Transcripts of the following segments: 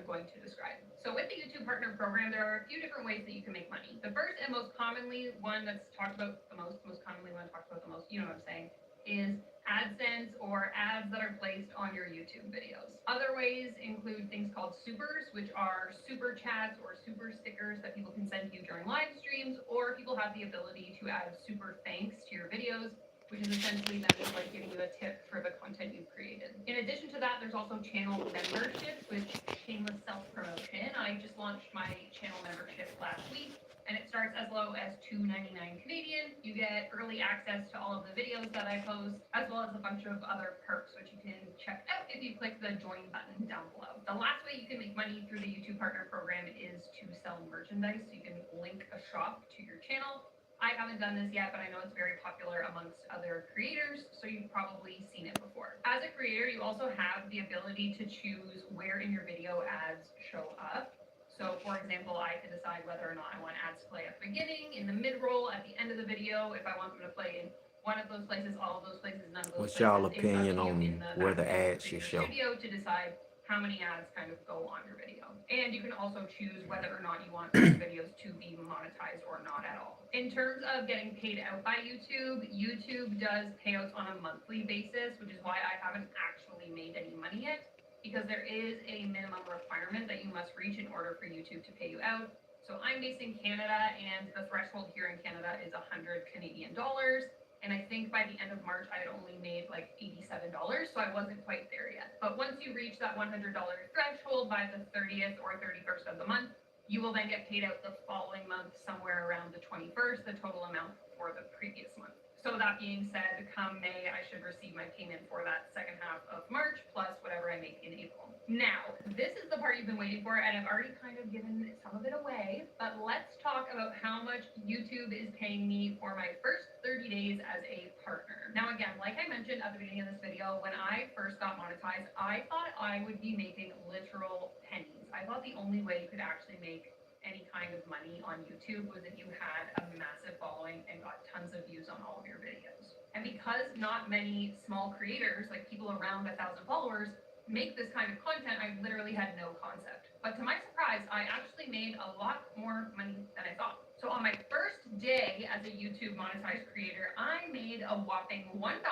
going to describe. So with the YouTube Partner Program, there are a few different ways that you can make money. The first and most commonly one that's talked about the most commonly one talked about the most, you know what I'm saying, is AdSense or ads that are placed on your YouTube videos. Other ways include things called supers, which are super chats or super stickers that people can send you during live streams, or people have the ability to add super thanks to your videos, which is essentially them just like giving you a tip for the content you've created. In addition to that, there's also channel memberships, which shameless self-promotion. I just launched my channel membership last week, and it starts as low as $2.99 Canadian. You get early access to all of the videos that I post, as well as a bunch of other perks, which you can check out if you click the join button down below. The last way you can make money through the YouTube Partner Program is to sell merchandise. So you can link a shop to your channel. I haven't done this yet, but I know it's very popular amongst other creators, so you've probably seen it before. As a creator, you also have the ability to choose where in your video ads show up. So for example, I can decide whether or not I want ads to play at the beginning, in the mid-roll, at the end of the video, if I want them to play in one of those places, all of those places, none of those What's places. y'all It's up opinion to you on in the where back the end ads should Creator show? Studio to decide how many ads kind of go on your video. And you can also choose whether or not you want those videos to be monetized or not at all. In terms of getting paid out by YouTube, YouTube does payouts on a monthly basis, which is why I haven't actually made any money yet, because there is a minimum requirement that you must reach in order for YouTube to pay you out. So I'm based in Canada, and the threshold here in Canada is 100 Canadian dollars. And I think by the end of March, I had only made like $87, so I wasn't quite there yet. But once you reach that $100 threshold by the 30th or 31st of the month, you will then get paid out the following month, somewhere around the 21st, the total amount for the previous month. So that being said, come May, I should receive my payment for that second half of March, plus whatever I make in April. Now, this is the part you've been waiting for, and I've already kind of given some of it away, but let's talk about how much YouTube is paying me for my first 30 days as a partner. Now, again, like I mentioned at the beginning of this video, when I first got monetized, I thought I would be making literal pennies. I thought the only way you could actually make any kind of money on YouTube was if you had a massive following and got tons of views on all of your videos. And because not many small creators, like people around 1,000 followers, make this kind of content, I literally had no concept. But to my surprise, I actually made a lot more money than I thought. So on my first day as a YouTube monetized creator, I made a whopping $1.29.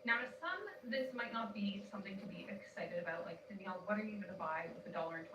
Now, to some, this might not be something to be excited about. Like, Danielle, what are you going to buy with $1.29,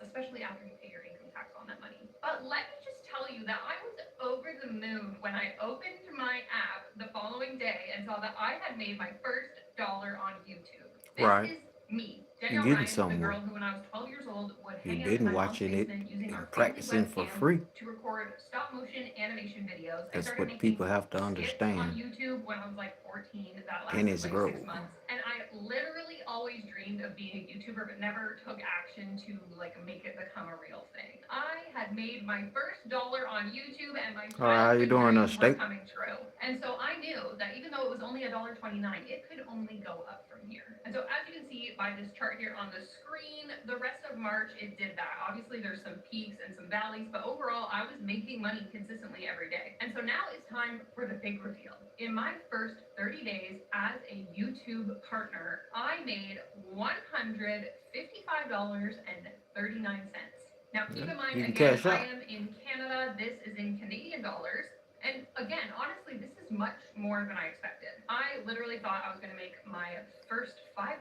especially after you pay your income tax on that money? But let me just tell you that I was over the moon when I opened my app the following day and saw that I had made my first dollar on YouTube. This Right. is me, You're Danielle getting Ryan, the somewhere. girl who, when I was 12 years old, would You've hang out in been my mom's watching it basement using our and family practicing for webcam free. to record stop motion animation videos. I That's started what making people have to skits on understand. YouTube when I was like 14. That lasted Pennies like grow. 6 months. And I literally always dreamed of being a YouTuber, but never took action to like make it become a real thing. I had made my first dollar on YouTube, and my All right, how you childhood doing, dreams were Steak? coming true. And so I knew that even though it was only $1.29, it could only go up from here. And so as you can see by this chart here on the screen, the rest of March it did that. Obviously there's some peaks and some valleys, but overall I was making money consistently every day. And so now it's time for the big reveal. In my first 30 days as a YouTube partner, I made $155.39. Now keep in mind, You can again, cash I out. am in Canada, this is in Canadian dollars. And again, honestly, this is much more than I expected. I literally thought I was going to make my first $5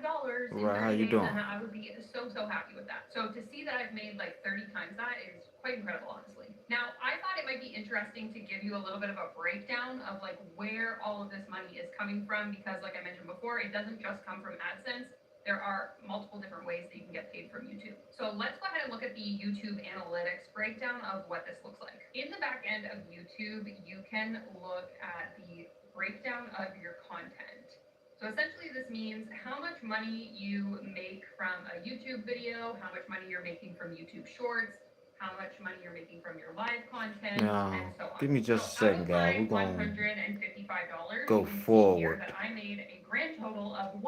in Right, how 30 you days, doing? and I would be so happy with that. So to see that I've made like 30 times that is quite incredible, honestly. Now, I thought it might be interesting to give you a little bit of a breakdown of like where all of this money is coming from, because like I mentioned before, it doesn't just come from AdSense. There are multiple different ways that you can get paid from YouTube. So let's go ahead and look at the YouTube analytics breakdown of what this looks like. In the back end of YouTube, you can look at the breakdown of your content. So essentially this means how much money you make from a YouTube video, how much money you're making from YouTube Shorts, how much money you're making from your live content, and Now, so on. give me So just a out second, of guys. We're my going to $155, go you can see here forward. that I made a grand total of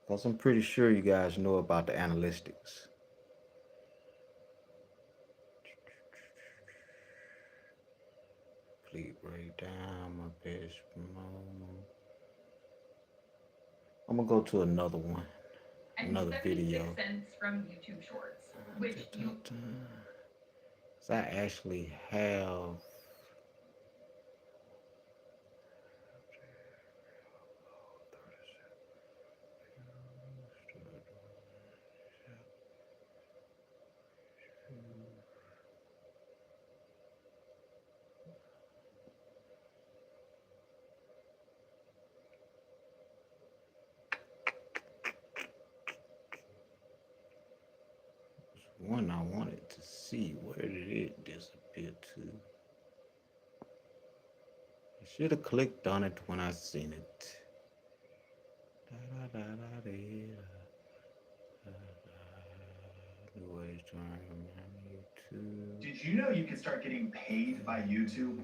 Because I'm pretty sure you guys know about the analytics. Complete breakdown, my best. I'm going to go to another one. and another 76 video. cents from YouTube Shorts, which you So I actually have one I wanted to see. Where did it disappear to? I should have clicked on it when I seen it. Da, da, da, da, da, new ways to earn YouTube. Did you know you can start getting paid by YouTube?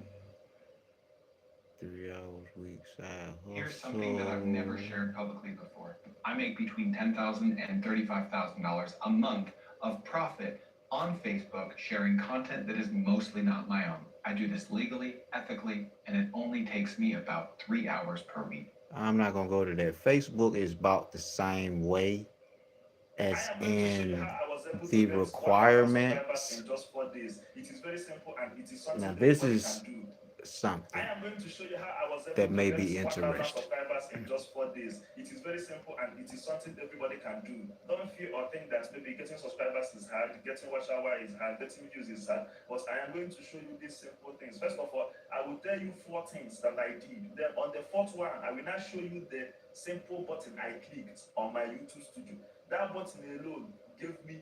3 hours week side Here's something that I've never shared publicly before. I make between $10,000 and $35,000 a month of profit on Facebook sharing content that is mostly not my own. I do this legally, ethically, and it only takes me about 3 hours per week. I'm not gonna go to that. Facebook is about the same way as in the requirements. in just 4 days. It is very simple and it is something Now that this everybody is can do. something I am going to show you how I was able that to may get be 1,000 interesting. subscribers in just 4 days. It is very simple and it is something everybody can do. Don't feel or think that maybe getting subscribers is hard, getting watch hour is hard, getting views is hard. But I am going to show you these simple things. First of all, I will tell you 4 things that I did. Then on the 4th one, I will now show you the simple button I clicked on my YouTube studio. That button alone gave me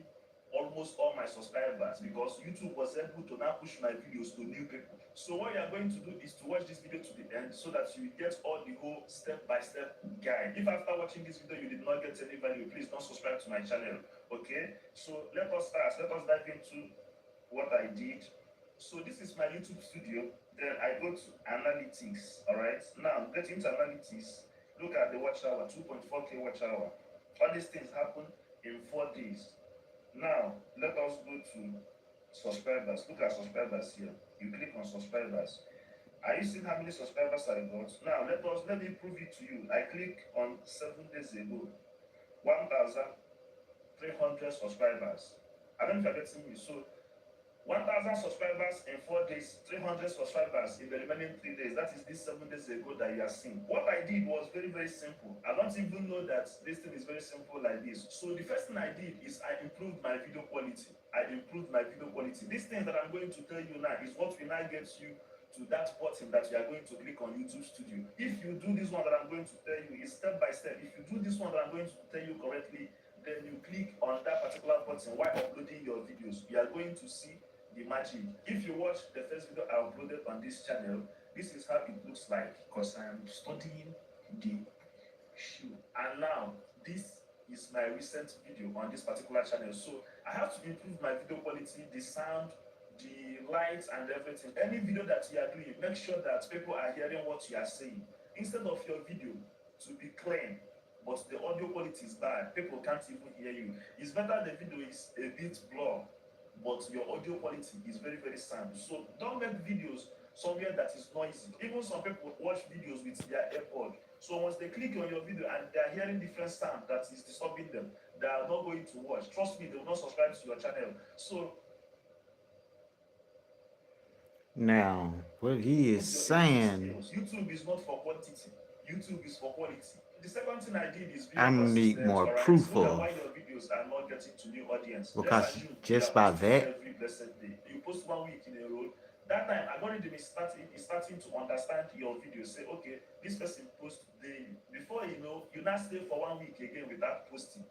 almost all my subscribers because YouTube was able to now push my videos to new people. So what you are going to do is to watch this video to the end so that you get all the whole step-by-step guide. If after watching this video you did not get any value, please don't subscribe to my channel. Okay, so let us start. Let us dive into what I did. So this is my YouTube studio. Then I go to analytics. All right, now getting to analytics, look at the watch hour, 2.4k watch hour. All these things happen in 4 days. Now, let us go to subscribers. Look at subscribers here. You click on subscribers. Are you seeing how many subscribers I got? Now, let me prove it to you. I click on 7 days ago. 1,300 subscribers. I don't know if you're getting me. So 1,000 subscribers in 4 days, 300 subscribers in the remaining 3 days. That is this 7 days ago that you are seeing. What I did was very, very simple. I don't even know that this thing is very simple like this. So the first thing I did is I improved my video quality. These things that I'm going to tell you now is what will now get you to that button that you are going to click on YouTube Studio. If you do this one that I'm going to tell you is step by step. If you do this one that I'm going to tell you correctly, then you click on that particular button while uploading your videos. You are going to see the magic. If you watch the first video I uploaded on this channel, this is how it looks like because I am studying the shoe. And now this is my recent video on this particular channel. So I have to improve my video quality, the sound, the lights and everything. Any video that you are doing, make sure that people are hearing what you are saying. Instead of your video to be clean but the audio quality is bad, people can't even hear you. It's better the video is a bit blur but your audio quality is very, very sound. So don't make videos somewhere that is noisy. Even some people watch videos with their AirPod. So once they click on your video and they are hearing different sound that is disturbing them, they are not going to watch. Trust me, they will not subscribe to your channel. So now what he is saying, YouTube is not for quantity. YouTube is for quality. The second thing I did is I need more proof look at of, why your videos are not getting to new audience. because just by that, Every blessed day, you post 1 week in a row. That time, algorithm is starting to understand your video. Say, okay, this person posts daily. Before you know, you now stay for 1 week again without posting.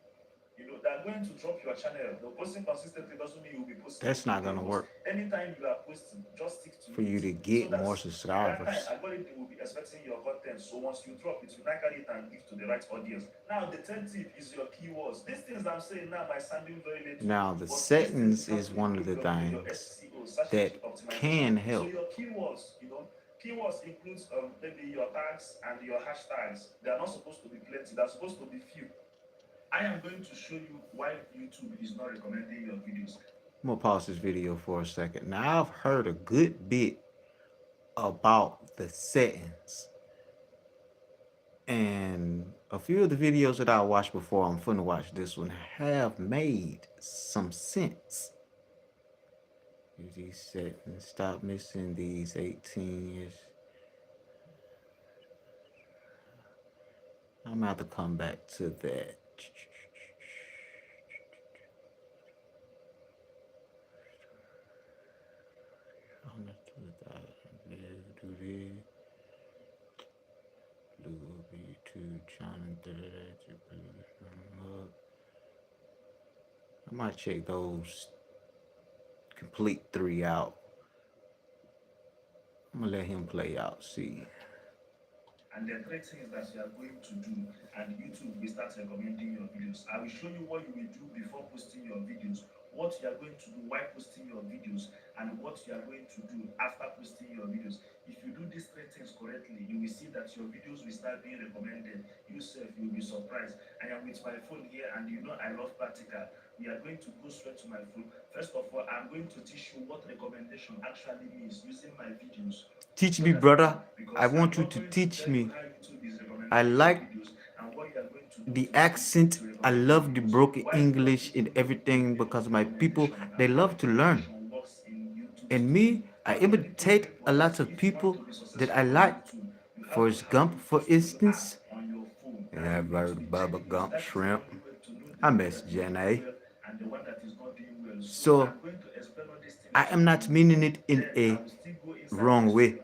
You know, they're going to drop your channel. The posting consistently doesn't mean you'll be posting. that's not gonna work Anytime you are posting, just stick to for you to get more subscribers. that time, algorithm will be expecting your content. So once you drop it, you now carry it and give to the right audience. Now, the third tip is your keywords. These things I'm saying now might sounding very little. Now the settings is one of the things that can help. So your keywords, keywords includes maybe your tags and your hashtags. They are not supposed to be plenty. They're supposed to be few. I am going to show you why YouTube is not recommending your videos. I'm gonna pause this video for a second. Now I've heard a good bit about the settings and a few of the videos that I watched before I'm finna watch this one have made some sense. Use these settings. Stop missing these 18 years. I'm gonna have to come back to that. Do this. Blue B2 channel. I might check those complete 3 out. I'm gonna let him play out. See. And the 3 things that you are going to do, and YouTube will start recommending your videos. I will show you what you will do before posting your videos, what you are going to do while posting your videos, and what you are going to do after posting your videos. If you do these 3 things correctly, you will see that your videos will start being recommended. Yourself, you will be surprised. I am with my phone here, and you know I love practical. We are going to go straight to my phone. First of all, I'm going to teach you what recommendation actually means using my videos. Teach me, brother. I want you to teach me. I like the accent. I love the broken English and everything because my people, they love to learn. And me, I imitate a lot of people that I like. Forrest Gump, for instance. Yeah, I've heard Bubba Gump, Shrimp. I miss Jen A. So I am not meaning it in a wrong way.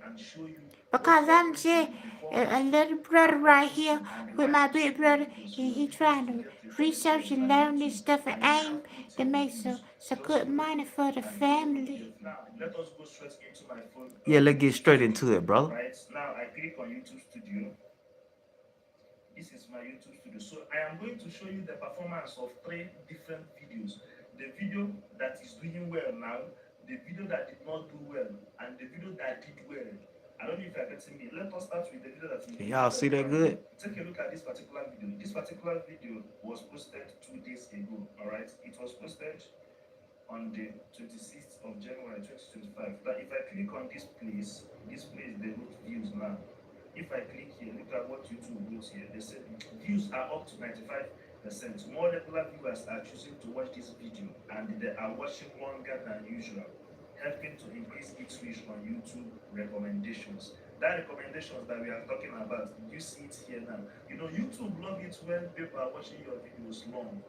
Because I'm just a little brother right here with my big brother, and he trying to research and learn this stuff and aim to make some good money for the family. Let us go straight into my phone. Yeah, let's get straight into it, brother. Right now, I click on YouTube Studio. This is my YouTube Studio. So I am going to show you the performance of 3 different videos. The video that is doing well now, the video that did not do well, and the video that did well. I don't know if you're getting me. Let us start with the video that is Can y'all see that good? Take a look at this particular video. This particular video was posted 2 days ago. Alright, it was posted on the 26th of January 2025. But if I click on this place, they wrote views now. If I click here, look at what YouTube wrote here. They said views are up to 95%. More regular viewers are choosing to watch this video, and they are watching longer than usual, helping to increase its reach on YouTube recommendations. That recommendations that we are talking about, you see it here now. You know, YouTube love it when people are watching your videos long.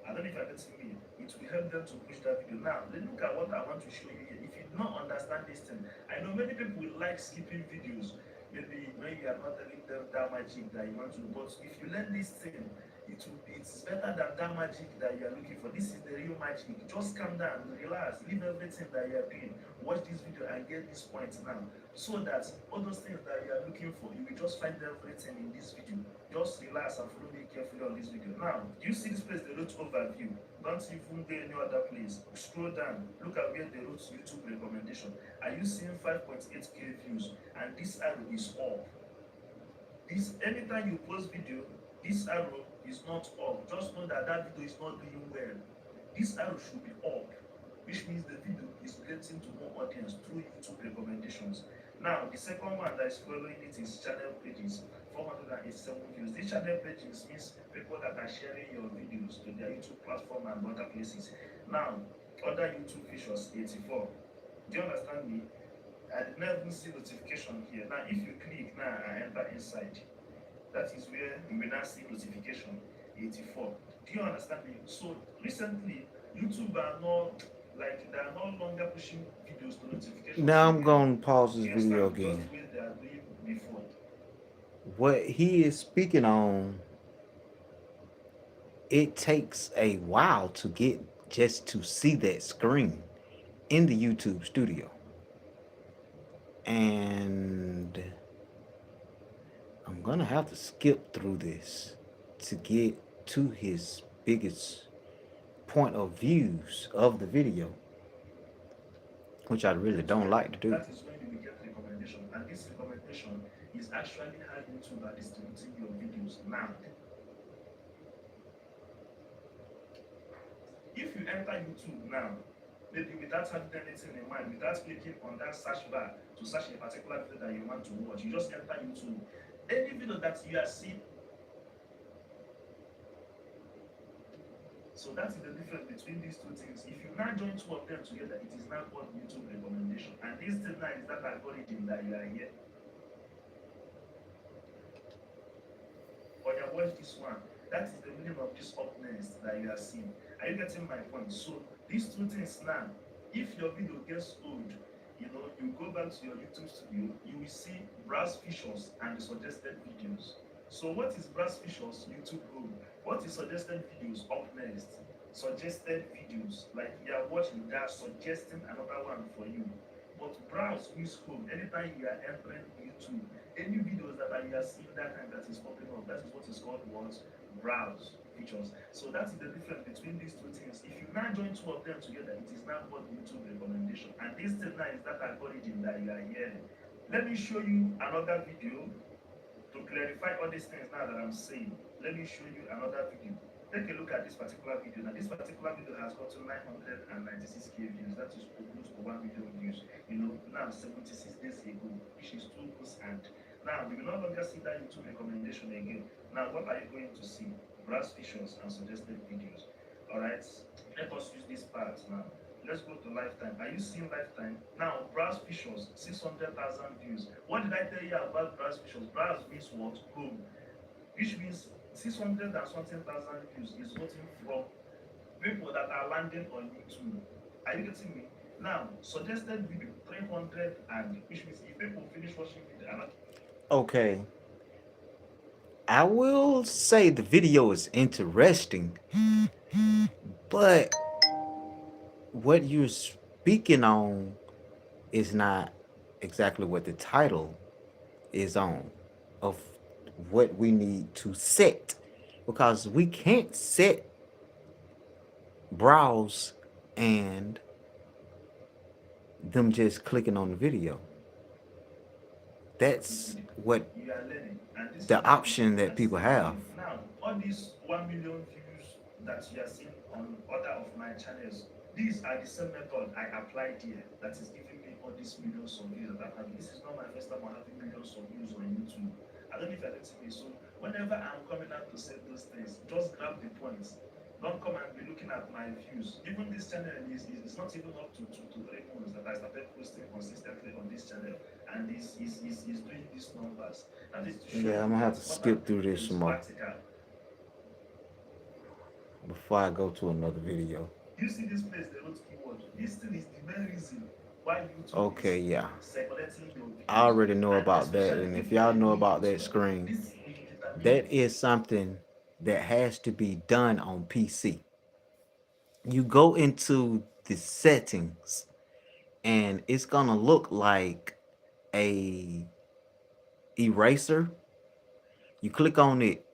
I don't know if I can see me. It will help them to push that video. Now, look at what I want to show you here. If you don't understand this thing, I know many people will like skipping videos. Maybe when you are not telling them that magic that you want to, but if you learn this thing, it's better than that magic that you are looking for. This is the real magic. Just calm down, relax, leave everything that you are doing. Watch this video and get this point now, so that all those things that you are looking for, you will just find everything in this video. Just relax and follow me carefully on this video. Now, do you see this place, the root overview? Don't even go any other place. Scroll down, look at where they wrote YouTube recommendation. Are you seeing 5.8k views? And this arrow is up. This, anytime you post video, this arrow is not up. Just know that that video is not doing well. This arrow should be up, which means the video is getting to more audience through YouTube recommendations. Now, the second one that is following it is channel pages, 487 views. These channel pages means people that are sharing your videos to their YouTube platform and other places. Now, other YouTube features, 84. Do you understand me? I did not even see notification here. Now, if you click now and enter inside, that is where you will now see notification, 84. Do you understand me? So, recently, YouTube are not, like, they are no longer pushing videos to notifications. Now I'm going to pause this video again. What he is speaking on, it takes a while to get just to see that screen in the YouTube studio. And I'm gonna have to skip through this to get to his biggest point of views of the video, which I really don't like to do. That is when you will get recommendation, and this recommendation is actually how YouTube are distributing your videos now. If you enter YouTube now, maybe without having anything in mind, without clicking on that search bar to search a particular video that you want to watch, you just enter YouTube. Any video that you are seeing So that's the difference between these two things. If you now join two of them together, it is now called YouTube recommendation. And this thing now is that algorithm that you are here. Or you watch this one. That is the meaning of this upness that you are seeing. Are you getting my point? So these two things now, if your video gets old, you go back to your YouTube studio, you will see browse features and the suggested videos. So what is browse features? YouTube Home. What is suggested videos? Up next. Suggested videos. Like you are watching, they are suggesting another one for you. But browse means home. Anytime you are entering YouTube, any videos that you are seeing that time that is popping up, that is what is called what? Browse features. So that is the difference between these two things. If you now join two of them together, it is now called YouTube recommendation. And this thing now is that algorithm that you are hearing. Let me show you another video to clarify all these things now that I'm saying. Let me show you another video. Take a look at this particular video. Now, this particular video has gotten 996k views. That is close to 1 million views. Now 76 days ago, which is 2 months and now you will no longer see that YouTube recommendation again. Now, what are you going to see? Browse features and suggested videos. Alright, let us use this part now. Let's go to lifetime. Are you seeing lifetime? Now, browse features, 600,000 views. What did I tell you about browse features? Browse means what? Home. Which means 600 and something thousand views is voting from people that are landing on YouTube. Are you getting me? Now, suggested video 300 and which means if people finish watching video. Okay. I will say the video is interesting, but what you're speaking on is not exactly what the title is on of what we need to set, because we can't set browse and them just clicking on the video. That's what You are learning. And this the is option that people have. now, all these 1 million views that you are seeing on other of my channels, these are the same method I applied here that is giving me all these millions of views that I'm having. This is not my first time on having millions of views on YouTube. I don't know if you're getting me. So whenever I'm coming out to say those things, just grab the points. Don't come and be looking at my views. Even this channel is not even up to 3 months that I started posting consistently on this channel, and is doing these numbers. That is to show Yeah, I'm gonna have to skip through this some more before I go to another video. You see this place, they wrote keyword. This thing is the main reason why YouTube Okay, is yeah. circulating your views. I already know about that, and if y'all know about that screen, that is something that has to be done on PC. You go into the settings, and it's gonna look like a eraser. You click on it,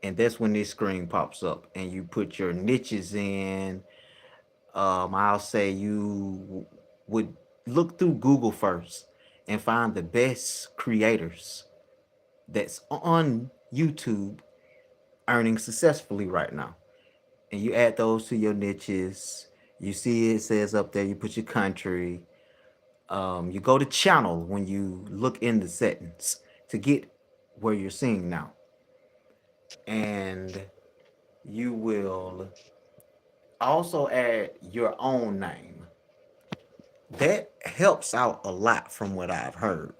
and that's when this screen pops up, and you put your niches in. I'll say you would look through Google first and find the best creators that's on YouTube earning successfully right now, and you add those to your niches. You see it says up there, you put your country. You go to channel when you look in the settings to get where you're seeing now, and you will also add your own name. That helps out a lot from what I've heard.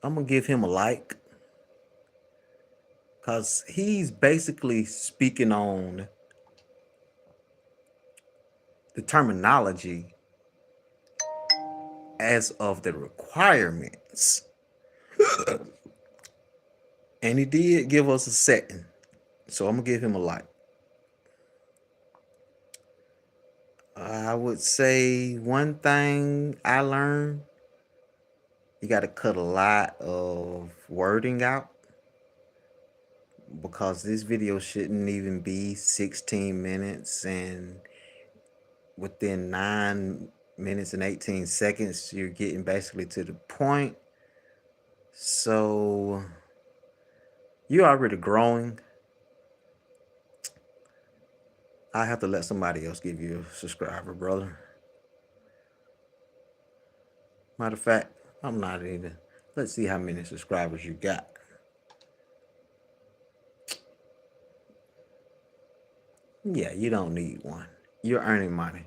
I'm gonna give him a like, because he's basically speaking on the terminology as of the requirements. And he did give us a setting, so I'm gonna give him a like. I would say one thing I learned, you got to cut a lot of wording out, because this video shouldn't even be 16 minutes, and within 9 minutes and 18 seconds you're getting basically to the point. So you're already growing. I have to let somebody else give you a subscriber, brother. Matter of fact, I'm not even. Let's see how many subscribers you got. Yeah, you don't need one. You're earning money.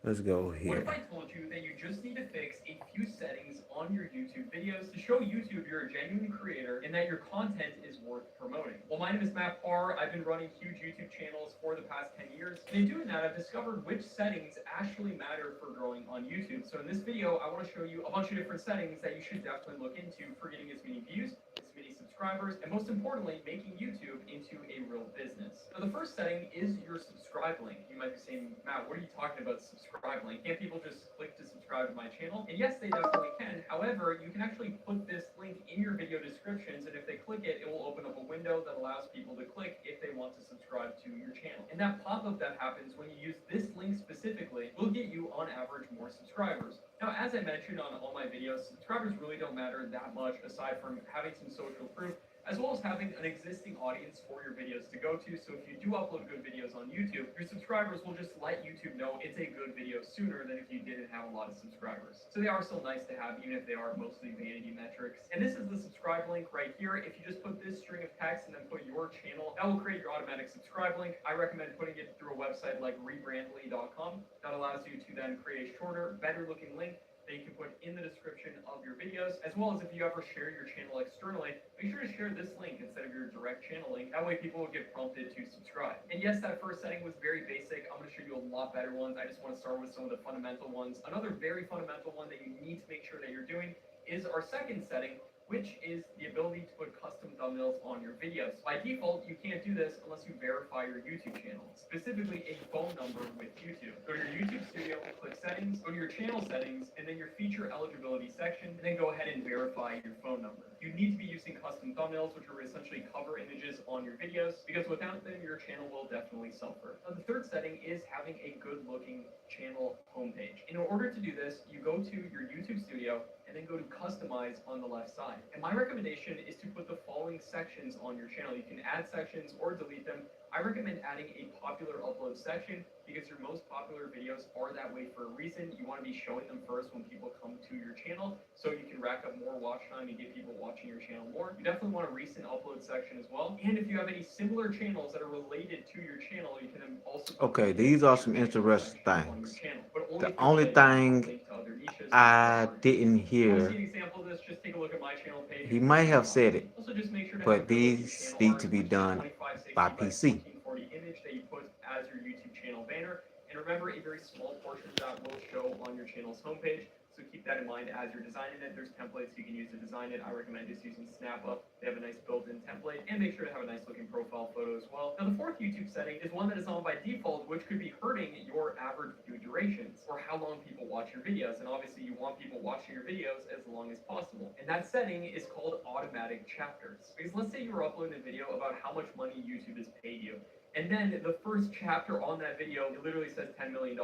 Let's go What if here. I told you that you just need to fix a few settings on your YouTube videos to show YouTube you're a genuine creator and that your content is worth promoting? Well, my name is Matt Parr. I've been running huge YouTube channels for the past 10 years. And in doing that, I've discovered which settings actually matter for growing on YouTube. So in this video, I want to show you a bunch of different settings that you should definitely look into for getting as many views, as many subscribers, and most importantly, making YouTube into a real business. Now, the first setting is your subscribe link. You might be saying, Matt, what are you talking about subscribe link? Can't people just click to subscribe to my channel? And yes, they definitely can. However, you can actually put this link in your video descriptions, and if they click it, it will open up a window that allows people to click if they want to subscribe to your channel. And that pop-up that happens when you use this link specifically will get you, on average, more subscribers. Now, as I mentioned on all my videos, subscribers really don't matter that much aside from having some social proof, as well as having an existing audience for your videos to go to. So if you do upload good videos on YouTube, your subscribers will just let YouTube know it's a good video sooner than if you didn't have a lot of subscribers. So they are still nice to have, even if they are mostly vanity metrics. And this is the subscribe link right here. If you just put this string of text and then put your channel, that will create your automatic subscribe link. I recommend putting it through a website like rebrandly.com. That allows you to then create a shorter, better looking link that you can put in the description of your videos, as well as if you ever share your channel externally, make sure to share this link instead of your direct channel link. That way people will get prompted to subscribe. And yes, that first setting was very basic. I'm going to show you a lot better ones. I just want to start with some of the fundamental ones. Another very fundamental one that you need to make sure that you're doing is our second setting, which is the ability to put custom thumbnails on your videos. By default, you can't do this unless you verify your YouTube channel, specifically a phone number with YouTube. Go to your YouTube studio, click settings, go to your channel settings, and then your feature eligibility section, and then go ahead and verify your phone number. You need to be using custom thumbnails, which are essentially cover images on your videos, because without them, your channel will definitely suffer. Now, the third setting is having a good looking channel homepage. In order to do this, you go to your YouTube studio and then go to customize on the left side. And my recommendation is to put the following sections on your channel. You can add sections or delete them. I recommend adding a popular upload section because your most popular videos are that way for a reason. You want to be showing them first when people come to your channel so you can rack up more watch time and get people watching your channel more. You definitely want a recent upload section as well. And if you have any similar channels that are related to your channel, you can also Okay, these are some interesting things. channel, but only The if you're only related thing to other niches. I didn't If you want to hear, see an example of this, just take a look at my channel page. he might have said it, Also, just make sure to have a but good looking these channel need art, to be which is done 2560 by by PC. 1440 image that you put as your YouTube channel banner. And remember, a very small portion of that will show on your channel's homepage. So keep that in mind as you're designing it. There's templates you can use to design it. I recommend just using SnapUp. They have a nice built-in template, and make sure to have a nice looking profile photo as well. Now, the fourth YouTube setting is one that is on by default, which could be hurting your average view durations or how long people watch your videos. And obviously, you want people watching your videos as long as possible. And that setting is called automatic chapters. Because let's say you're uploading a video about how much money YouTube has paid you. And then the first chapter on that video, it literally says $10 million.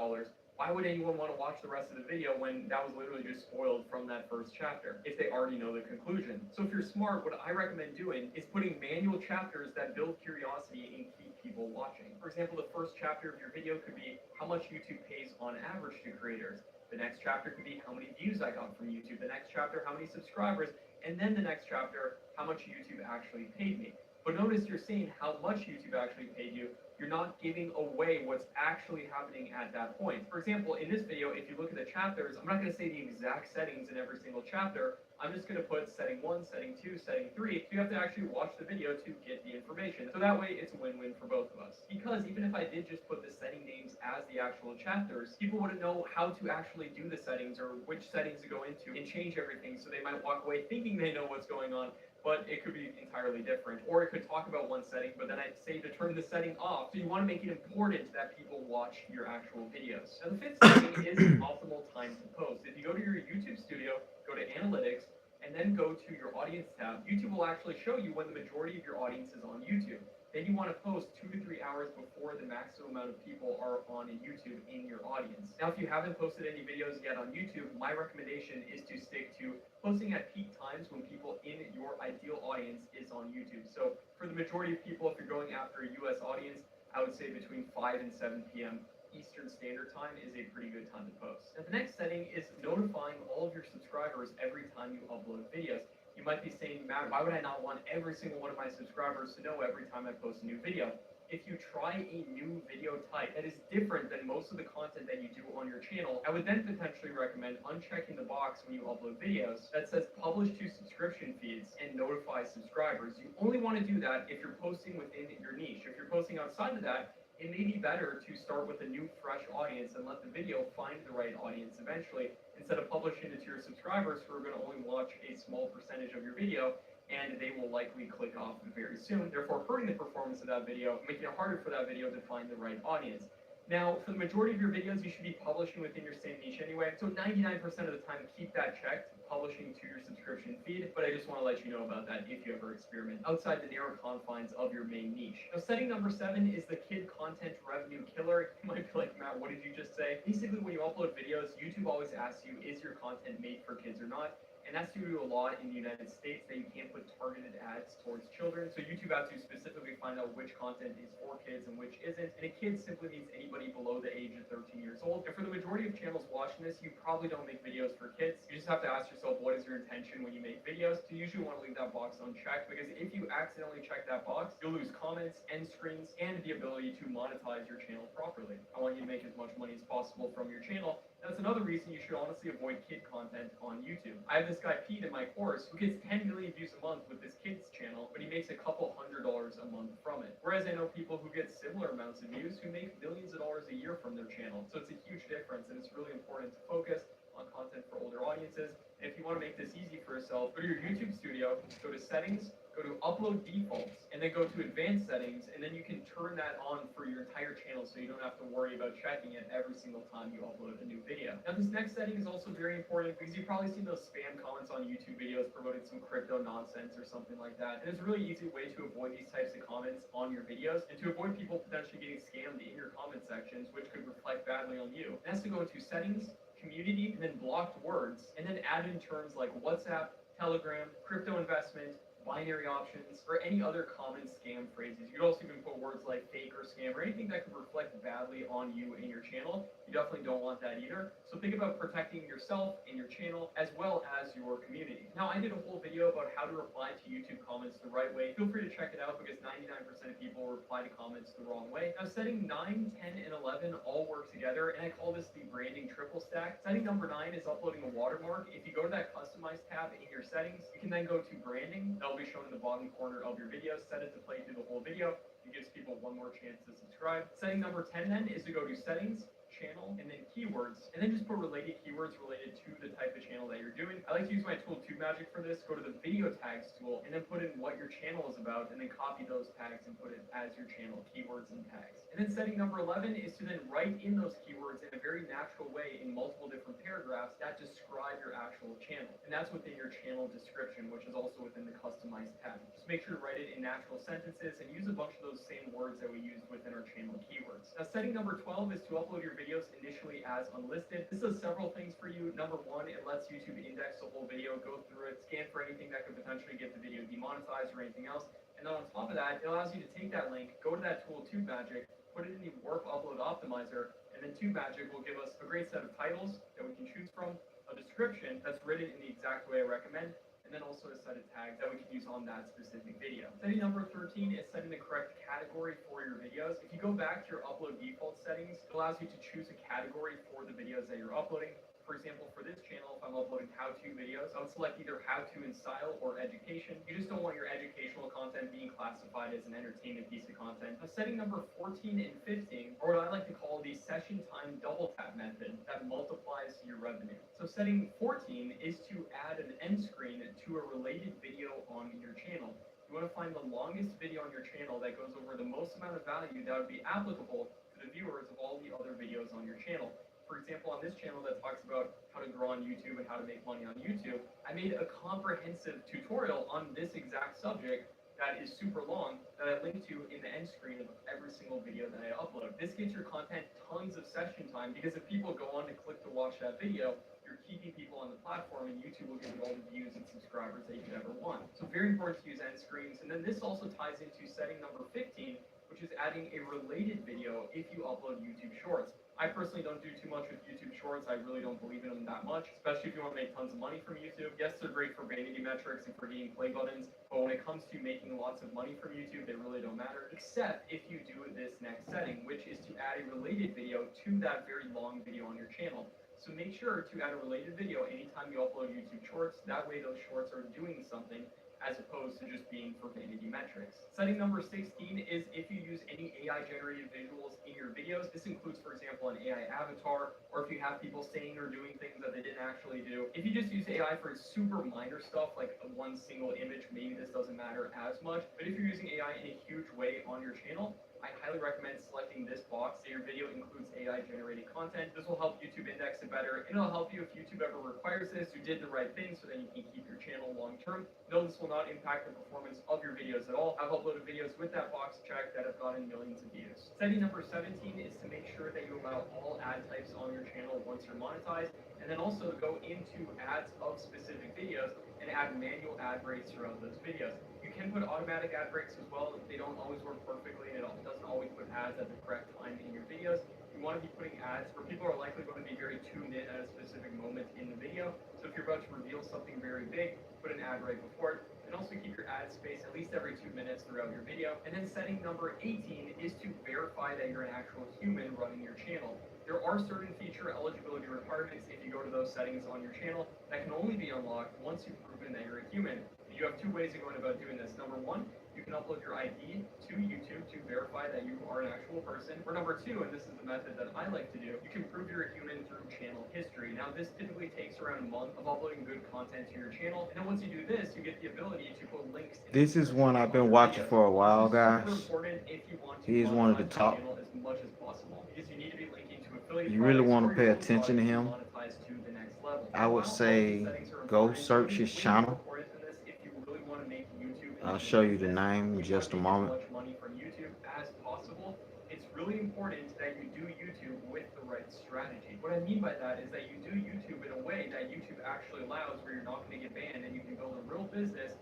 Why would anyone want to watch the rest of the video when that was literally just spoiled from that first chapter if they already know the conclusion? So if you're smart, what I recommend doing is putting manual chapters that build curiosity and keep people watching. For example, the first chapter of your video could be how much YouTube pays on average to creators. The next chapter could be how many views I got from YouTube. The next chapter, how many subscribers. And then the next chapter, how much YouTube actually paid me. But notice you're seeing how much YouTube actually paid you. You're not giving away what's actually happening at that point. For example, in this video, if you look at the chapters, I'm not going to say the exact settings in every single chapter. I'm just going to put setting 1, setting 2, setting 3. So you have to actually watch the video to get the information. So that way it's a win-win for both of us. Because even if I did just put the setting names as the actual chapters, people wouldn't know how to actually do the settings or which settings to go into and change everything. So they might walk away thinking they know what's going on, but it could be entirely different. Or it could talk about one setting, but then I'd say to turn the setting off. So you want to make it important that people watch your actual videos. Now the fifth setting is optimal time to post. If you go to your YouTube studio, go to analytics, and then go to your audience tab, YouTube will actually show you when the majority of your audience is on YouTube. Then you want to post 2 to 3 hours before the maximum amount of people are on YouTube in your audience. Now, if you haven't posted any videos yet on YouTube, my recommendation is to stick to posting at peak times when people in your ideal audience is on YouTube. So for the majority of people, if you're going after a US audience, I would say between 5 and 7 p.m. Eastern Standard Time is a pretty good time to post. Now, the next setting is notifying all of your subscribers every time you upload videos. You You might be saying, Matt, why would I not want every single one of my subscribers to know every time I post a new video? If you try a new video type that is different than most of the content that you do on your channel, I would then potentially recommend unchecking the box when you upload videos that says publish to subscription feeds and notify subscribers. You only want to do that if you're posting within your niche. If you're posting outside of that, it may be better to start with a new, fresh audience and let the video find the right audience eventually, instead of publishing it to your subscribers who are going to only watch a small percentage of your video, and they will likely click off very soon, therefore hurting the performance of that video, making it harder for that video to find the right audience. Now, for the majority of your videos, you should be publishing within your same niche anyway, so 99% of the time, keep that checked, publishing to your subscription feed, but I just want to let you know about that if you ever experiment outside the narrow confines of your main niche. Now, setting number 7 is the kid content revenue killer. You might be like, Matt, what did you just say? Basically, when you upload videos, YouTube always asks you, is your content made for kids or not? And that's due to a law in the United States that you can't put targeted ads towards children. So YouTube has to specifically find out which content is for kids and which isn't. And a kid simply means anybody below the age of 13 years old. And for the majority of channels watching this, you probably don't make videos for kids. You just have to ask yourself, what is your intention when you make videos? So you usually want to leave that box unchecked, because if you accidentally check that box, you'll lose comments, end screens, and the ability to monetize your channel properly. I want you to make as much money as possible from your channel. That's another reason you should honestly avoid kid content on YouTube. I have this guy Pete in my course who gets 10 million views a month with his kids channel, but he makes a couple $100 a month from it. Whereas I know people who get similar amounts of views who make millions of dollars a year from their channel. So it's a huge difference, and it's really important to focus on content for older audiences. And if you want to make this easy for yourself, go to your YouTube studio, go to settings, go to upload defaults, and then go to advanced settings, and then you can turn that on for your entire channel so you don't have to worry about checking it every single time you upload a new video. Now, this next setting is also very important because you've probably seen those spam comments on YouTube videos promoting some crypto nonsense or something like that. And it's a really easy way to avoid these types of comments on your videos and to avoid people potentially getting scammed in your comment sections, which could reflect badly on you. It has to go into settings, community, and then blocked words, and then add in terms like WhatsApp, Telegram, crypto investment, binary options, or any other common scam phrases. You could also even put words like fake or scam or anything that could reflect badly on you and your channel. You definitely don't want that either. So think about protecting yourself and your channel as well as your community. Now, I did a whole video about how to reply to YouTube comments the right way. Feel free to check it out because 99% of people reply to comments the wrong way. Now, setting 9, 10, and 11 all work together, and I call this the branding triple stack. Setting number 9 is uploading a watermark. If you go to that customize tab in your settings, you can then go to branding. That'll be shown in the bottom corner of your video. Set it to play through the whole video. It gives people one more chance to subscribe. Setting number 10 then is to go to settings, channel, and then keywords, and then just put related keywords related to the type of channel that you're doing. I like to use my tool TubeMagic for this. Go to the video tags tool and then put in what your channel is about, and then copy those tags and put it as your channel keywords and tags. And then setting number 11 is to then write in those keywords in a very natural way in multiple different paragraphs that describe your actual channel, and that's within your channel description, which is also within the customized tab. Just make sure to write it in natural sentences and use a bunch of those same words that we used within our channel keywords. Now, setting number 12 is to upload your videos initially as unlisted. This does several things for you. Number 1, it lets YouTube index the whole video, go through it, scan for anything that could potentially get the video demonetized or anything else. And then on top of that, it allows you to take that link, go to that tool TubeMagic, put it in the Warp Upload Optimizer, and then TubeMagic will give us a great set of titles that we can choose from, a description that's written in the exact way I recommend, and then also a set of tags that we can use on that specific video. Setting number 13 is setting the correct category for your videos. If you go back to your upload default settings, it allows you to choose a category for the videos that you're uploading. For example, for this channel, if I'm uploading how-to videos, I would select either how-to in style or education. You just don't want your educational content being classified as an entertainment piece of content. Now, setting number 14 and 15 are what I like to call the session time double tap method that multiplies your revenue. So setting 14 is to add an end screen to a related video on your channel. You want to find the longest video on your channel that goes over the most amount of value that would be applicable to the viewers of all the other videos on your channel. For example, on this channel that talks about how to grow on YouTube and how to make money on YouTube, I made a comprehensive tutorial on this exact subject that is super long that I link to in the end screen of every single video that I upload. This gives your content tons of session time because if people go on to click to watch that video, you're keeping people on the platform and YouTube will give you all the views and subscribers that you could ever want. So very important to use end screens. And then this also ties into setting number 15, which is adding a related video if you upload YouTube Shorts. I personally don't do too much with YouTube Shorts. I really don't believe in them that much, especially if you want to make tons of money from YouTube. Yes, they're great for vanity metrics and for getting play buttons, but when it comes to making lots of money from YouTube, they really don't matter, except if you do this next setting, which is to add a related video to that very long video on your channel. So make sure to add a related video anytime you upload YouTube Shorts. That way those shorts are doing something as opposed to just being for vanity metrics. Setting number 16 is if you use any AI-generated visuals in your videos. This includes, for example, an AI avatar, or if you have people saying or doing things that they didn't actually do. If you just use AI for super minor stuff, like one single image, maybe this doesn't matter as much. But if you're using AI in a huge way on your channel, I highly recommend selecting this box that your video includes AI-generated content. This will help YouTube index it better, and it'll help you if YouTube ever requires this. You did the right thing, so then you can keep your channel long-term. No, this will not impact the performance of your videos at all. I've uploaded videos with that box checked that have gotten millions of views. Setting number 17 is to make sure that you allow all ad types on your channel once you're monetized, and then also go into ads of specific videos and add manual ad breaks throughout those videos. You can put automatic ad breaks as well. They don't always work perfectly, and it doesn't always put ads at the correct time in your videos. You want to be putting ads where people are likely going to be very tuned in at a specific moment in the video. So if you're about to reveal something very big, put an ad right before it, and also keep your ad space at least every 2 minutes throughout your video. And then setting number 18 is to verify that you're an actual human running your channel. There are certain feature eligibility requirements if you go to those settings on your channel that can only be unlocked once you've proven that you're a human. You have 2 ways of going about doing this. Number 1, you can upload your ID to YouTube to verify that you are an actual person. Or number 2, and this is the method that I like to do, you can prove you're a human through channel history. Now, this typically takes around a month of uploading good content to your channel. And then once you do this, you get the ability to put links in This is one I've been watching for a while, guys. Super important if you want to He is one of the monetize top. your channel as much as possible, because you need to be linking to affiliate You really products want or to pay your own attention to products him. monetize to the next level. I would While all say these settings are go important, search his way more channel. important than this, if you really want to make YouTube I'll into show you the business, name in you just a want to make moment. as much money from YouTube as possible. It's really important that you do YouTube with the right strategy. What I mean by that is that you do YouTube in a way that YouTube actually allows, where you're not going to get banned and you can build a real business.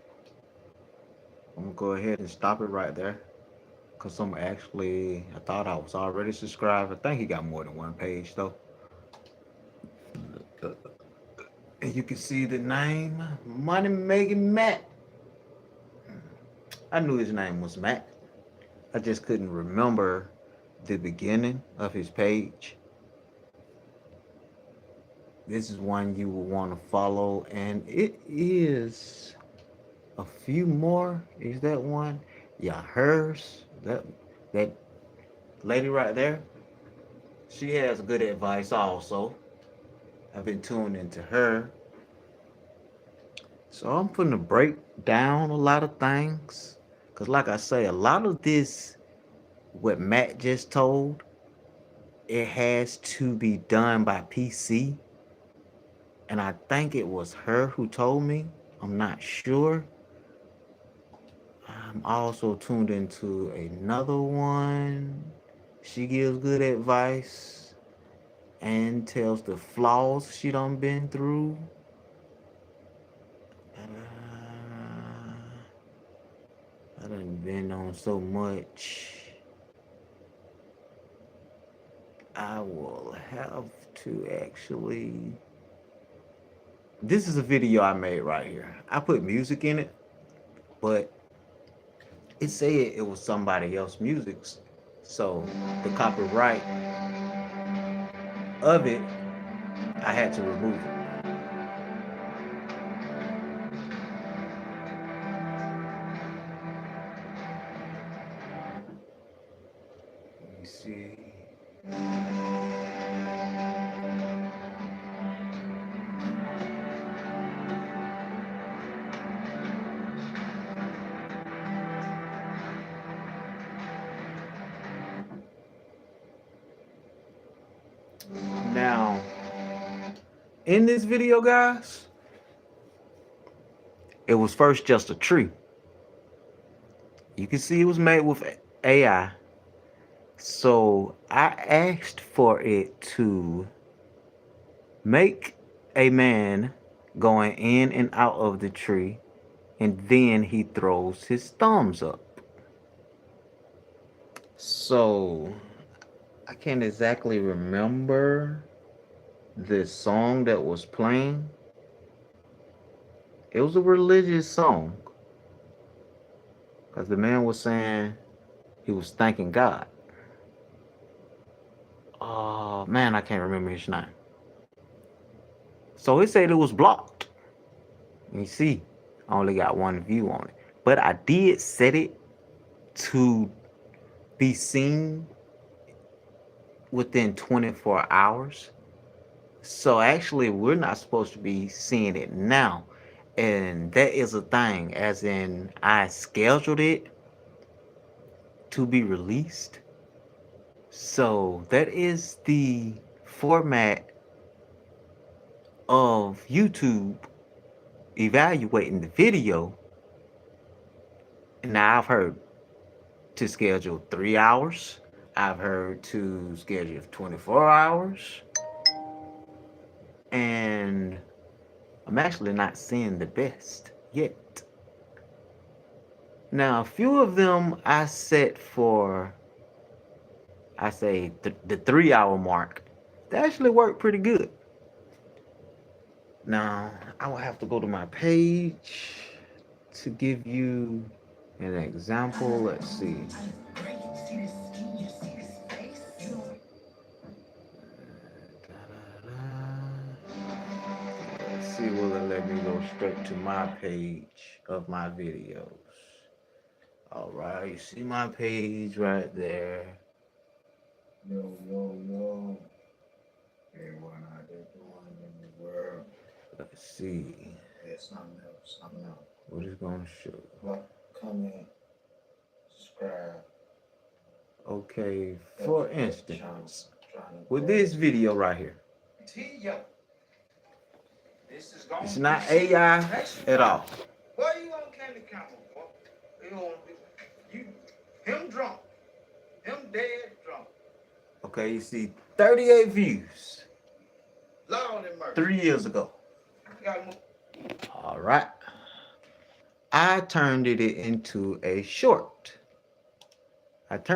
I'm gonna go ahead and stop it right there, because I thought I was already subscribed. I think he got more than one page though. And you can see the name, Money Making Matt. I knew his name was Matt. I just couldn't remember the beginning of his page. This is one you will want to follow, and it is a few more. Is that one? Yeah, hers. That lady right there. She has good advice also. I've been tuned into her. So I'm putting to break down a lot of things. Because like I say, a lot of this, what Matt just told, it has to be done by PC. And I think it was her who told me. I'm not sure. I'm also tuned into another one. She gives good advice and tells the flaws she done been through. I done been on so much. I will have to actually. This is a video I made right here. I put music in it, but it said it was somebody else's music. So the copyright of it, I had to remove it. Let me see. Now, in this video, guys, it was first just a tree. You can see it was made with AI. So I asked for it to make a man going in and out of the tree, and then he throws his thumbs up. So I can't exactly remember the song that was playing. It was a religious song because the man was saying he was thanking God. Oh man, I can't remember his name. So he said it was blocked. You see, I only got one view on it. But I did set it to be seen within 24 hours. So actually, we're not supposed to be seeing it now. And that is a thing, as in, I scheduled it to be released. So that is the format of YouTube evaluating the video. Now I've heard to schedule 3 hours. I've heard to schedule 24 hours. And I'm actually not seeing the best yet. Now, a few of them I set for, I say, the 3 hour mark. They actually work pretty good. Now, I will have to go to my page to give you an example. Let's see. Let's see, will it let me go straight to my page of my videos? All right, you see my page right there. Yo. Everyone out there doing in the world. Let's see. Yeah, something else. What is going to show? Like, comment, subscribe. Okay, for instance, with this video right here, it's not AI at all. Why you on candy camera, boy? Him drunk. Him dead drunk. Okay, you see 38 views Lord have mercy. 3 years ago. Got him. All right. I turned it into a short. Let's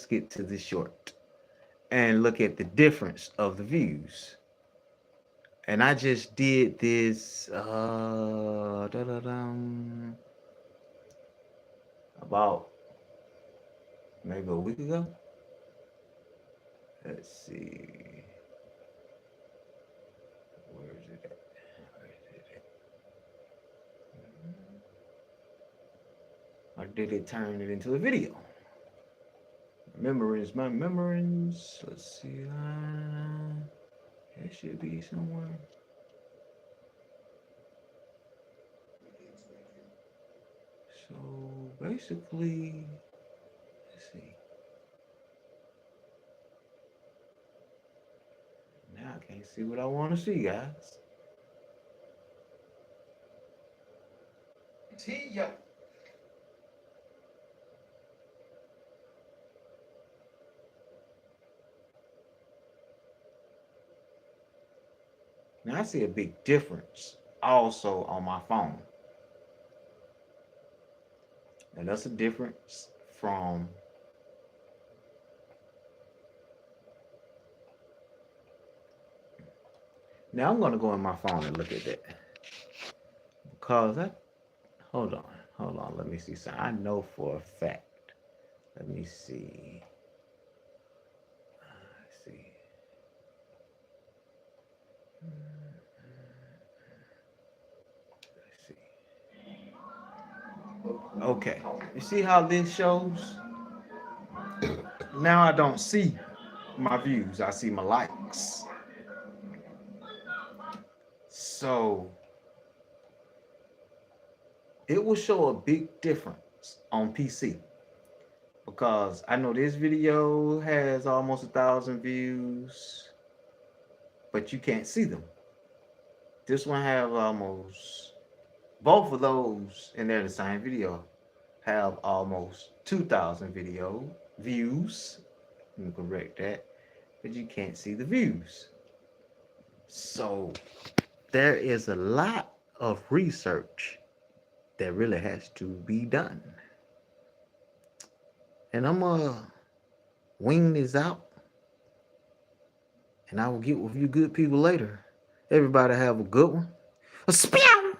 get to the short and look at the difference of the views. And I just did this about maybe a week ago. Let's see. Where is it at? Or did it turn it into a video? My memories. Let's see. It should be somewhere. So basically, let's see. Now I can't see what I want to see, guys. Now I see a big difference also on my phone. And that's a difference from now I'm gonna go in my phone and look at that. Because hold on, let me see something. I know for a fact. Let me see. Let's see. Let's see. Okay. You see how this shows? Now I don't see my views. I see my likes. So it will show a big difference on PC. Because I know this video has almost 1,000 views, but you can't see them. This one have almost, both of those, and they're the same video, have almost 2,000 views. Let me correct that, but you can't see the views. So there is a lot of research that really has to be done. And I'm wing this out. And I will get with you good people later. Everybody have a good one. A spew!